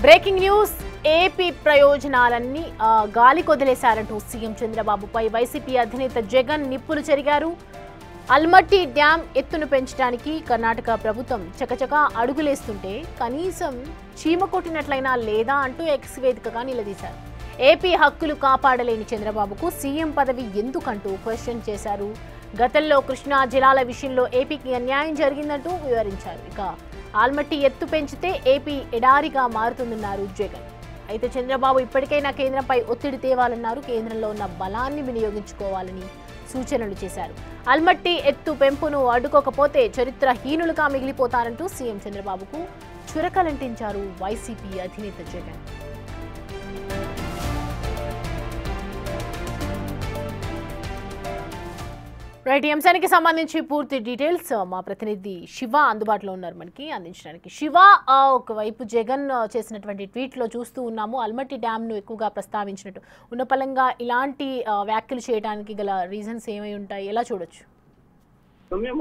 Breaking news AP ప్రయోజనాలన్నీ గాలి కొదిలేశారంటూ CM చంద్రబాబుపై YCP అధినేత జగన్ నిప్పులు చెరిగారు. అల్మట్టి డ్యాం ఎత్తును పెంచడానికి కర్ణాటక ప్రభుత్వం చకచకా అడుగులేస్తుంటే కనీసం చీమ కొట్టినట్లయినా లేదా అంటూ ఎక్స్ వేదికగా నిలదీశారు. ఏపీ హక్కులు కాపాడలేని చంద్రబాబుకు సీఎం పదవి ఎందుకంటూ క్వశ్చన్ చేశారు. గతంలో కృష్ణా జలాల విషయంలో ఏపీకి అన్యాయం జరిగిందంటూ వివరించారు. ఇక ఆల్మట్టి ఎత్తు పెంచితే ఏపీ ఎడారిగా మారుతుందన్నారు జగన్. అయితే చంద్రబాబు ఇప్పటికైనా కేంద్రంపై ఒత్తిడి తేవాలన్నారు. కేంద్రంలో ఉన్న బలాన్ని వినియోగించుకోవాలని సూచనలు చేశారు. అల్మట్టి ఎత్తు పెంపును అడ్డుకోకపోతే చరిత్రహీనులుగా మిగిలిపోతారంటూ సీఎం చంద్రబాబుకు చురకలంటించారు వైసీపీ అధినేత జగన్. రైట్, ఈ అంశానికి సంబంధించి పూర్తి డీటెయిల్స్ మా ప్రతినిధి శివ అందుబాటులో ఉన్నారు మనకి అందించడానికి. శివ, ఒకవైపు జగన్ చేసినటువంటి ట్వీట్లో చూస్తూ ఉన్నాము అల్మట్టి డ్యామ్ను ఎక్కువగా ప్రస్తావించినట్టు. ఉన్నపలంగా ఇలాంటి వ్యాఖ్యలు చేయడానికి గల రీజన్స్ ఏమై ఉంటాయి, ఎలా చూడొచ్చు?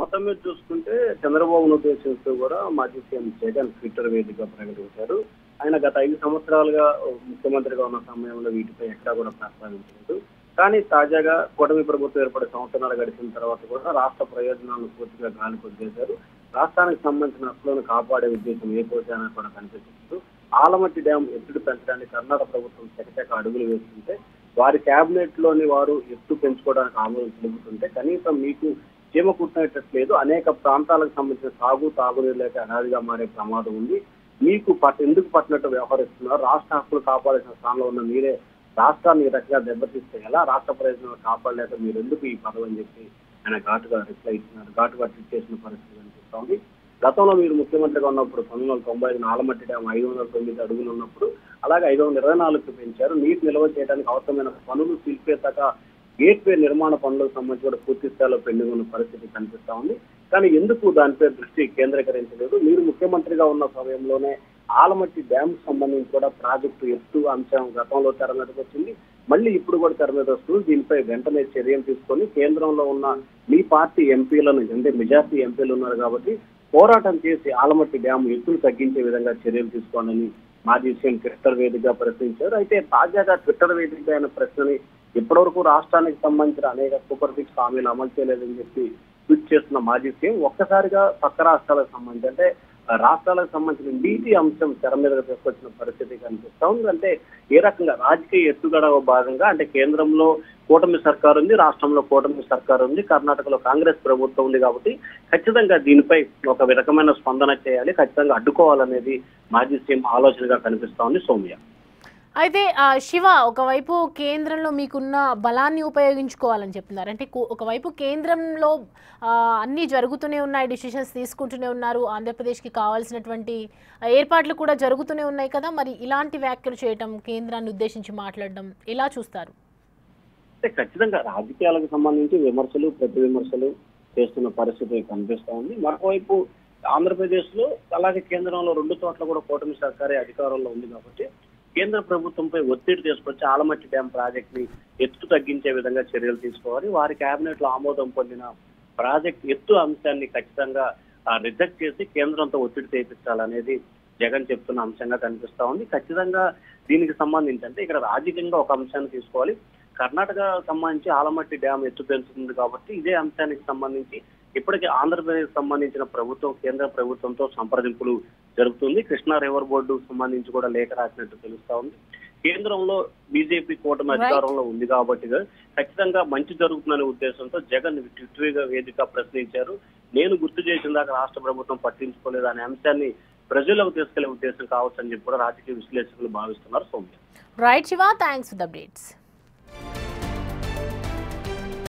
మొత్తం మీద చూసుకుంటే చంద్రబాబును ఉద్దేశిస్తూ కూడా మాజీ సీఎం జగన్ ట్విట్టర్ వేదికగా ప్రకటించారు. ఆయన గత 5 సంవత్సరాలుగా ముఖ్యమంత్రిగా ఉన్న సమయంలో వీటిపై ఎక్కడా కూడా ప్రస్తావించలేదు. కానీ తాజాగా కూటమి ప్రభుత్వం ఏర్పడే సంవత్సరాలు గడిచిన తర్వాత కూడా రాష్ట్ర ప్రయోజనాలను పూర్తిగా గాలి కొద్దిశారు. రాష్ట్రానికి సంబంధించిన హక్కులను కాపాడే ఉద్దేశం ఏ కోశాన కూడా కనిపించలేదు. ఆలమట్టి డ్యాం ఎత్తుడు పెంచడానికి కర్ణాటక ప్రభుత్వం చకచక అడుగులు వేస్తుంటే వారి కేబినెట్ లోని వారు ఎత్తు పెంచుకోవడానికి ఆమోదం తెలుపుతుంటే కనీసం మీకు చీమ కుట్టినట్లేదు. అనేక ప్రాంతాలకు సంబంధించిన సాగు తాగునీరు లేక అనాదిగా మారే ప్రమాదం ఉంది. మీకు ఎందుకు పట్టినట్టు వ్యవహరిస్తున్నారు? రాష్ట్ర హక్కులు కాపాడాల్సిన స్థానంలో ఉన్న మీరే రాష్ట్రాన్ని ఈ రకంగా దెబ్బతీస్తే ఎలా? రాష్ట్ర ప్రయోజనాలు కాపాడలేక మీరు ఎందుకు ఈ పదవి అని చెప్పి ఆయన ఘాటుగా రిప్లై ఇచ్చినారు. ఘాటుగా ట్వీట్ చేసిన పరిస్థితి కనిపిస్తోంది. గతంలో మీరు ముఖ్యమంత్రిగా ఉన్నప్పుడు 1995 ఆలమట్టి డ్యాం 509 అడుగులు ఉన్నప్పుడు అలాగే 524కు పెంచారు. నీటి నిల్వ చేయడానికి అవసరమైన పనులు శిల్పేతక గేట్వే నిర్మాణ పనులకు సంబంధించి కూడా పూర్తి స్థాయిలో పెండింగ్ ఉన్న పరిస్థితి కనిపిస్తా ఉంది. కానీ ఎందుకు దానిపై దృష్టి కేంద్రీకరించలేదు? మీరు ముఖ్యమంత్రిగా ఉన్న సమయంలోనే ఆలమట్టి డ్యామ్ సంబంధించి కూడా ప్రాజెక్టు ఎత్తు అంశం గతంలో తెర మీదకి వచ్చింది. మళ్ళీ ఇప్పుడు కూడా తెర మీద వస్తుంది. దీనిపై వెంటనే చర్యలు తీసుకొని కేంద్రంలో ఉన్న మీ పార్టీ ఎంపీలను, అంటే మెజార్టీ ఎంపీలు ఉన్నారు కాబట్టి పోరాటం చేసి ఆలమట్టి డ్యామ్ ఎత్తులు తగ్గించే విధంగా చర్యలు తీసుకోవాలని మాజీ సీఎం ట్విట్టర్ వేదికగా ప్రశ్నించారు. అయితే తాజాగా ట్విట్టర్ వేదిక అయిన ప్రశ్నని ఇప్పటివరకు రాష్ట్రానికి సంబంధించిన అనేక సూపర్ సిక్స్ హామీలు అమలు చేయలేదని చెప్పి ట్వీట్ చేస్తున్న మాజీ సీఎం ఒక్కసారిగా పక్క రాష్ట్రాలకు సంబంధించి, అంటే రాష్ట్రాలకు సంబంధించిన నీటి అంశం తెర మీద తీసుకొచ్చిన పరిస్థితి కనిపిస్తా ఉంది. అంటే ఏ రకంగా రాజకీయ ఎత్తుగడ భాగంగా, అంటే కేంద్రంలో కూటమి సర్కారు ఉంది, రాష్ట్రంలో కూటమి సర్కారు ఉంది, కర్ణాటకలో కాంగ్రెస్ ప్రభుత్వం ఉంది కాబట్టి ఖచ్చితంగా దీనిపై ఒక రకమైన స్పందన చేయాలి, ఖచ్చితంగా అడ్డుకోవాలనేది మాజీ సీఎం ఆలోచనగా కనిపిస్తా ఉంది. సౌమ్య, అయితే శివ, ఒకవైపు కేంద్రంలో మీకున్న బలాన్ని ఉపయోగించుకోవాలని చెప్తున్నారు. అంటే ఒకవైపు కేంద్రంలో అన్నీ జరుగుతూనే ఉన్నాయి, డిసిషన్స్ తీసుకుంటూనే ఉన్నారు, ఆంధ్రప్రదేశ్కి కావాల్సినటువంటి ఏర్పాట్లు కూడా జరుగుతూనే ఉన్నాయి కదా. మరి ఇలాంటి వ్యాఖ్యలు చేయటం, కేంద్రాన్ని ఉద్దేశించి మాట్లాడడం ఎలా చూస్తారు? అంటే ఖచ్చితంగా రాజకీయాలకు సంబంధించి విమర్శలు ప్రతి విమర్శలు చేస్తున్న పరిస్థితి కనిపిస్తా ఉంది. మరోవైపు ఆంధ్రప్రదేశ్ లో అలాగే కేంద్రంలో 2 చోట్ల కూడా కూటమి సర్కారే అధికారంలో ఉంది కాబట్టి కేంద్ర ప్రభుత్వంపై ఒత్తిడి తీసుకొచ్చి ఆలమట్టి డ్యాం ప్రాజెక్ట్ ని ఎత్తు తగ్గించే విధంగా చర్యలు తీసుకోవాలి. వారి కేబినెట్ లో ఆమోదం పొందిన ప్రాజెక్ట్ ఎత్తు అంశాన్ని ఖచ్చితంగా రిజెక్ట్ చేసి కేంద్రంతో ఒత్తిడి చేయించాలనేది జగన్ చెప్తున్న అంశంగా కనిపిస్తా ఉంది. ఖచ్చితంగా దీనికి సంబంధించి అంటే ఇక్కడ రాజకీయంగా ఒక అంశాన్ని తీసుకోవాలి. కర్ణాటక సంబంధించి ఆలమట్టి డ్యాం ఎత్తు పెంచుతుంది కాబట్టి ఇదే అంశానికి సంబంధించి ఇప్పటికే ఆంధ్రప్రదేశ్ సంబంధించిన ప్రభుత్వం కేంద్ర ప్రభుత్వంతో సంప్రదింపులు జరుగుతుంది. కృష్ణా రివర్ బోర్డు సంబంధించి కూడా లేఖ రాసినట్టు తెలుస్తా ఉంది. కేంద్రంలో బీజేపీ కూటమి అధికారంలో ఉంది కాబట్టి ఖచ్చితంగా మంచి జరుగుతుందనే ఉద్దేశంతో జగన్ ట్విట్టర్ వేదిక ప్రశ్నించారు. నేను గుర్తు చేసిన దాకా రాష్ట్ర ప్రభుత్వం పట్టించుకోలేదు అనే అంశాన్ని ప్రజలకు తీసుకెళ్లే ఉద్దేశం కావచ్చు అని చెప్పి కూడా రాజకీయ విశ్లేషకులు భావిస్తున్నారు. Soumya, right Shiva, thanks for the updates.